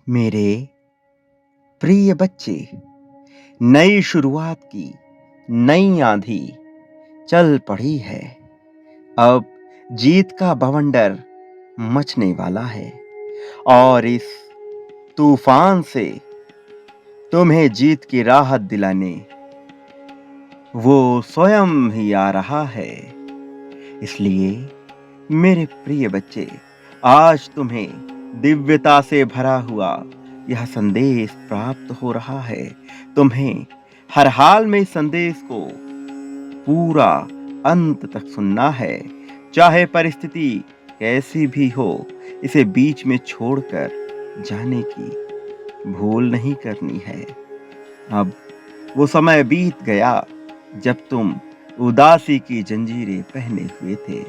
मेरे प्रिय बच्चे, नई शुरुआत की नई आंधी चल पड़ी है। अब जीत का बवंडर मचने वाला है और इस तूफान से तुम्हें जीत की राहत दिलाने वो स्वयं ही आ रहा है। इसलिए मेरे प्रिय बच्चे, आज तुम्हें दिव्यता से भरा हुआ यह संदेश प्राप्त हो रहा है। तुम्हें हर हाल में इस संदेश को पूरा अंत तक सुनना है। चाहे परिस्थिति कैसी भी हो, इसे बीच में छोड़कर जाने की भूल नहीं करनी है। अब वो समय बीत गया जब तुम उदासी की जंजीरें पहने हुए थे,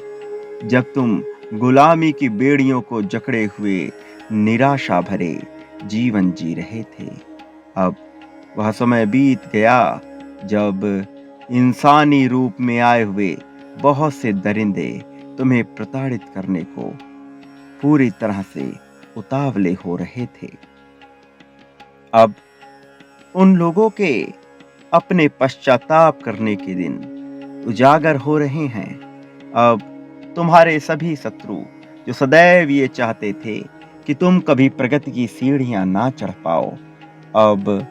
जब तुम गुलामी की बेड़ियों को जकड़े हुए निराशा भरे जीवन जी रहे थे। अब वह समय बीत गया जब इंसानी रूप में आए हुए बहुत से दरिंदे तुम्हें प्रताड़ित करने को पूरी तरह से उतावले हो रहे थे। अब उन लोगों के अपने पश्चाताप करने के दिन उजागर हो रहे हैं। अब तुम्हारे सभी शत्रु जो सदैव ये चाहते थे कि तुम कभी प्रगति की सीढ़ियां ना चढ़ पाओ, अब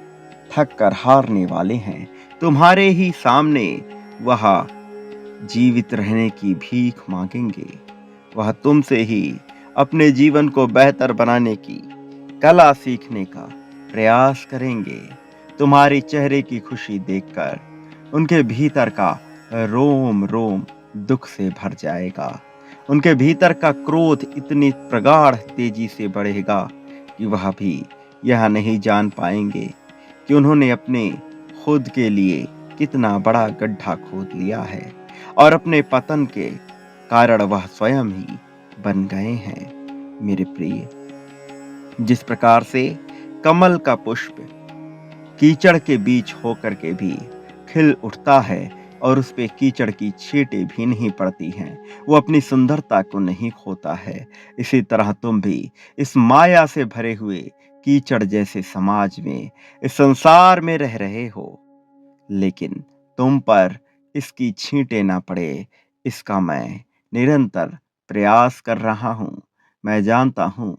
थक कर हारने वाले हैं। तुम्हारे ही सामने वह जीवित रहने की भीख मांगेंगे। वह तुमसे ही अपने जीवन को बेहतर बनाने की कला सीखने का प्रयास करेंगे। तुम्हारी चेहरे की खुशी देखकर उनके भीतर का रोम रोम दुख से भर जाएगा। उनके भीतर का क्रोध इतनी प्रगाढ़ तेजी से बढ़ेगा कि वह भी यह नहीं जान पाएंगे कि उन्होंने अपने खुद के लिए कितना बड़ा गड्ढा खोद लिया है और अपने पतन के कारण वह स्वयं ही बन गए हैं। मेरे प्रिय, जिस प्रकार से कमल का पुष्प कीचड़ के बीच होकर के भी खिल उठता है और उस पे कीचड़ की छींटें भी नहीं पड़ती हैं, वो अपनी सुंदरता को नहीं खोता है। इसी तरह तुम भी इस माया से भरे हुए कीचड़ जैसे समाज में, इस संसार में रह रहे हो, लेकिन तुम पर इसकी छींटें ना पड़े, इसका मैं निरंतर प्रयास कर रहा हूं। मैं जानता हूं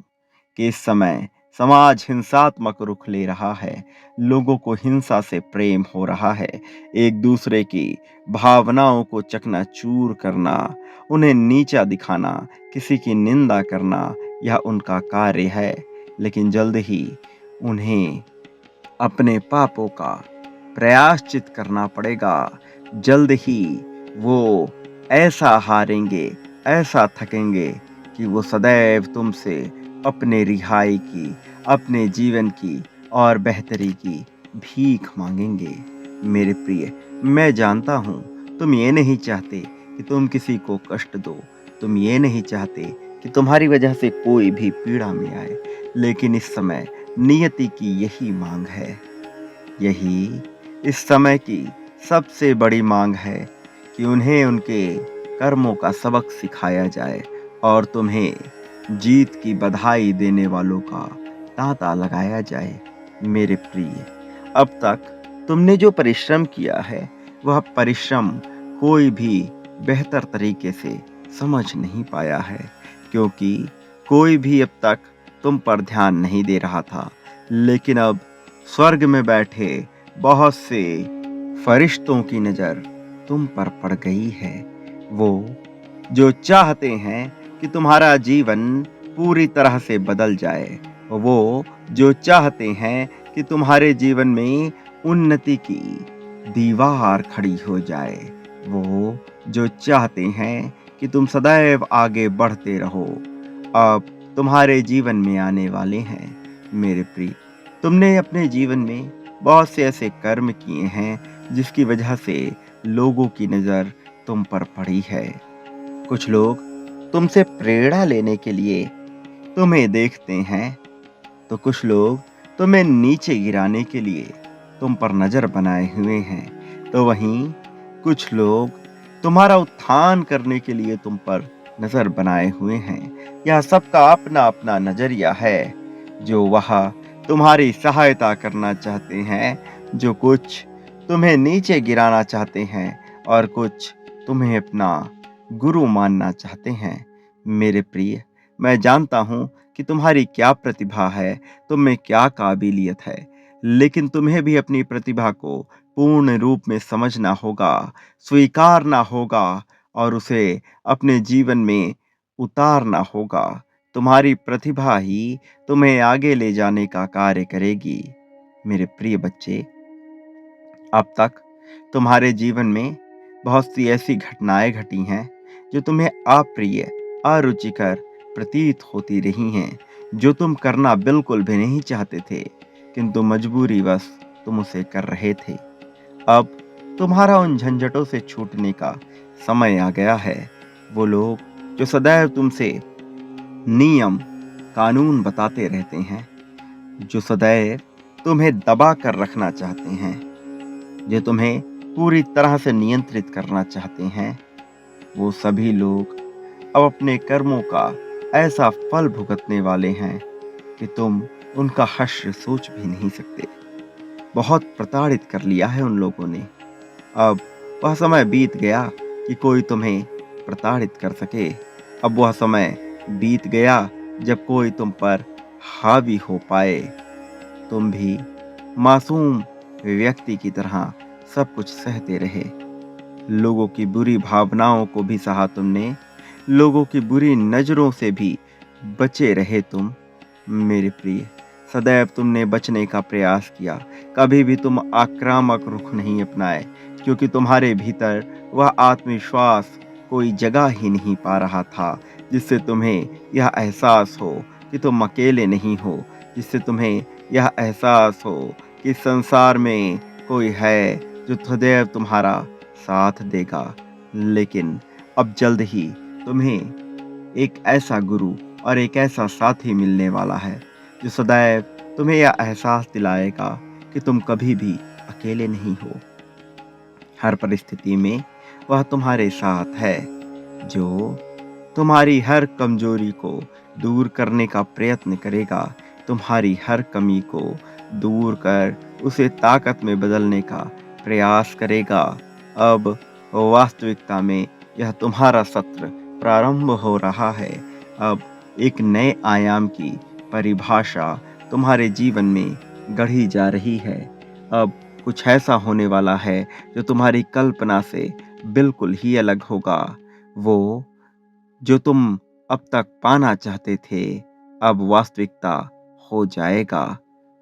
कि इस समय समाज हिंसात्मक रुख ले रहा है, लोगों को हिंसा से प्रेम हो रहा है। एक दूसरे की भावनाओं को चकनाचूर करना, उन्हें नीचा दिखाना, किसी की निंदा करना, यह उनका कार्य है। लेकिन जल्द ही उन्हें अपने पापों का प्रायश्चित करना पड़ेगा। जल्द ही वो ऐसा हारेंगे, ऐसा थकेंगे कि वो सदैव तुमसे अपने रिहाई की, अपने जीवन की और बेहतरी की भीख मांगेंगे। मेरे प्रिय, मैं जानता हूँ तुम ये नहीं चाहते कि तुम किसी को कष्ट दो, तुम ये नहीं चाहते कि तुम्हारी वजह से कोई भी पीड़ा में आए, लेकिन इस समय नियति की यही मांग है, यही इस समय की सबसे बड़ी मांग है कि उन्हें उनके कर्मों का सबक सिखाया जाए और तुम्हें जीत की बधाई देने वालों का तांता लगाया जाए। मेरे प्रिय, अब तक तुमने जो परिश्रम किया है, वह परिश्रम कोई भी बेहतर तरीके से समझ नहीं पाया है, क्योंकि कोई भी अब तक तुम पर ध्यान नहीं दे रहा था। लेकिन अब स्वर्ग में बैठे बहुत से फरिश्तों की नजर तुम पर पड़ गई है। वो जो चाहते हैं कि तुम्हारा जीवन पूरी तरह से बदल जाए, वो जो चाहते हैं कि तुम्हारे जीवन में उन्नति की दीवार खड़ी हो जाए, वो जो चाहते हैं कि तुम सदैव आगे बढ़ते रहो, अब तुम्हारे जीवन में आने वाले हैं। मेरे प्रिय, तुमने अपने जीवन में बहुत से ऐसे कर्म किए हैं जिसकी वजह से लोगों की नज़र तुम पर पड़ी है। कुछ लोग तुमसे प्रेरणा लेने के लिए तुम्हें देखते हैं, तो कुछ लोग तुम्हें नीचे गिराने के लिए तुम पर नजर बनाए हुए हैं, तो वहीं कुछ लोग तुम्हारा उत्थान करने के लिए तुम पर नजर बनाए हुए हैं। यह सबका अपना अपना नजरिया है जो वह तुम्हारी सहायता करना चाहते हैं, जो कुछ तुम्हें नीचे गिराना चाहते हैं और कुछ तुम्हें अपना गुरु मानना चाहते हैं। मेरे प्रिय, मैं जानता हूँ कि तुम्हारी क्या प्रतिभा है, तुम में क्या काबिलियत है, लेकिन तुम्हें भी अपनी प्रतिभा को पूर्ण रूप में समझना होगा, स्वीकारना होगा और उसे अपने जीवन में उतारना होगा। तुम्हारी प्रतिभा ही तुम्हें आगे ले जाने का कार्य करेगी। मेरे प्रिय बच्चे, अब तक तुम्हारे जीवन में बहुत सी ऐसी घटनाएं घटी हैं जो तुम्हें अप्रिय, अरुचिकर प्रतीत होती रही हैं, जो तुम करना बिल्कुल भी नहीं चाहते थे, किंतु मजबूरीवश तुम उसे कर रहे थे। अब तुम्हारा उन झंझटों से छूटने का समय आ गया है। वो लोग जो सदैव तुमसे नियम, कानून बताते रहते हैं, जो सदैव तुम्हें दबा कर रखना चाहते हैं, जो तुम्हें पूरी तरह से नियंत्रित करना चाहते हैं, वो सभी लोग अब अपने कर्मों का ऐसा फल भुगतने वाले हैं कि तुम उनका हश्र सोच भी नहीं सकते। बहुत प्रताड़ित कर लिया है उन लोगों ने। अब वह समय बीत गया कि कोई तुम्हें प्रताड़ित कर सके। अब वह समय बीत गया जब कोई तुम पर हावी हो पाए। तुम भी मासूम व्यक्ति की तरह सब कुछ सहते रहे। लोगों की बुरी भावनाओं को भी सहा तुमने, लोगों की बुरी नजरों से भी बचे रहे तुम। मेरे प्रिय, सदैव तुमने बचने का प्रयास किया, कभी भी तुम आक्रामक रुख नहीं अपनाए, क्योंकि तुम्हारे भीतर वह आत्मविश्वास कोई जगह ही नहीं पा रहा था, जिससे तुम्हें यह एहसास हो कि तुम अकेले नहीं हो, जिससे तुम्हें यह एहसास हो कि संसार में कोई है जो सदैव तुम्हारा साथ देगा। लेकिन अब जल्द ही तुम्हें एक ऐसा गुरु और एक ऐसा साथी मिलने वाला है, जो सदैव तुम्हें यह एहसास दिलाएगा कि तुम कभी भी अकेले नहीं हो। हर परिस्थिति में वह तुम्हारे साथ है, जो तुम्हारी हर कमजोरी को दूर करने का प्रयत्न करेगा, तुम्हारी हर कमी को दूर कर उसे ताकत में बदलने का प्रयास करेगा। अब वास्तविकता में यह तुम्हारा सत्र प्रारंभ हो रहा है। अब एक नए आयाम की परिभाषा तुम्हारे जीवन में गढ़ी जा रही है। अब कुछ ऐसा होने वाला है जो तुम्हारी कल्पना से बिल्कुल ही अलग होगा। वो जो तुम अब तक पाना चाहते थे, अब वास्तविकता हो जाएगा।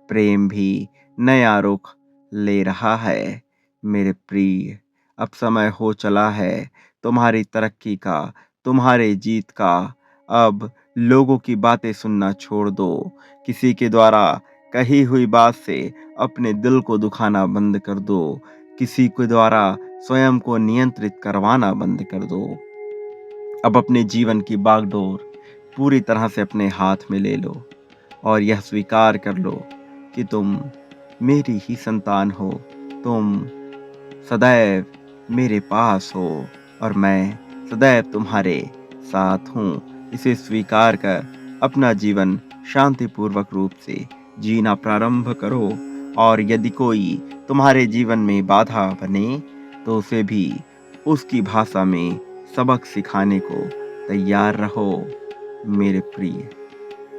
प्रेम भी नया रुख ले रहा है। मेरे प्रिय, अब समय हो चला है तुम्हारी तरक्की का, तुम्हारे जीत का। अब लोगों की बातें सुनना छोड़ दो। किसी के द्वारा कही हुई बात से अपने दिल को दुखाना बंद कर दो। किसी के द्वारा स्वयं को नियंत्रित करवाना बंद कर दो। अब अपने जीवन की बागडोर पूरी तरह से अपने हाथ में ले लो और यह स्वीकार कर लो कि तुम मेरी ही संतान हो। तुम सदैव मेरे पास हो और मैं सदैव तुम्हारे साथ हूँ। इसे स्वीकार कर अपना जीवन शांतिपूर्वक रूप से जीना प्रारंभ करो और यदि कोई तुम्हारे जीवन में बाधा बने तो उसे भी उसकी भाषा में सबक सिखाने को तैयार रहो। मेरे प्रिय,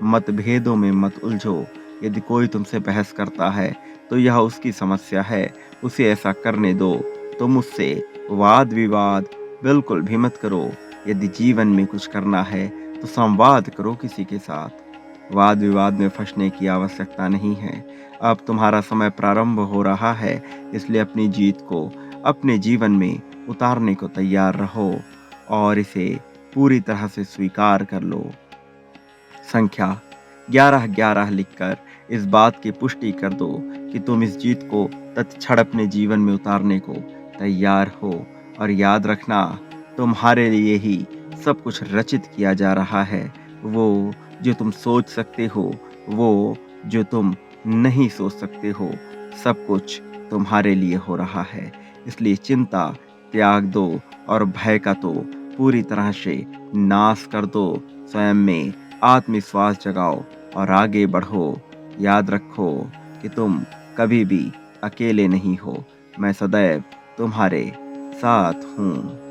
मतभेदों में मत उलझो। यदि कोई तुमसे बहस करता है तो यह उसकी समस्या है, उसे ऐसा करने दो। तुम उससे वाद विवाद बिल्कुल भी मत करो। यदि जीवन में कुछ करना है तो संवाद करो किसी के साथ। वाद विवाद में फंसने की आवश्यकता नहीं है। अब तुम्हारा समय प्रारंभ हो रहा है, इसलिए अपनी जीत को अपने जीवन में उतारने को तैयार रहो और इसे पूरी तरह से स्वीकार कर लो। संख्या 11-11 लिखकर इस बात की पुष्टि कर दो कि तुम इस जीत को तत्क्षण अपने जीवन में उतारने को तैयार हो। और याद रखना, तुम्हारे लिए ही सब कुछ रचित किया जा रहा है। वो जो तुम सोच सकते हो, वो जो तुम नहीं सोच सकते हो, सब कुछ तुम्हारे लिए हो रहा है। इसलिए चिंता त्याग दो और भय का तो पूरी तरह से नाश कर दो। स्वयं में आत्मविश्वास जगाओ और आगे बढ़ो। याद रखो कि तुम कभी भी अकेले नहीं हो। मैं सदैव तुम्हारे साथ हूँ।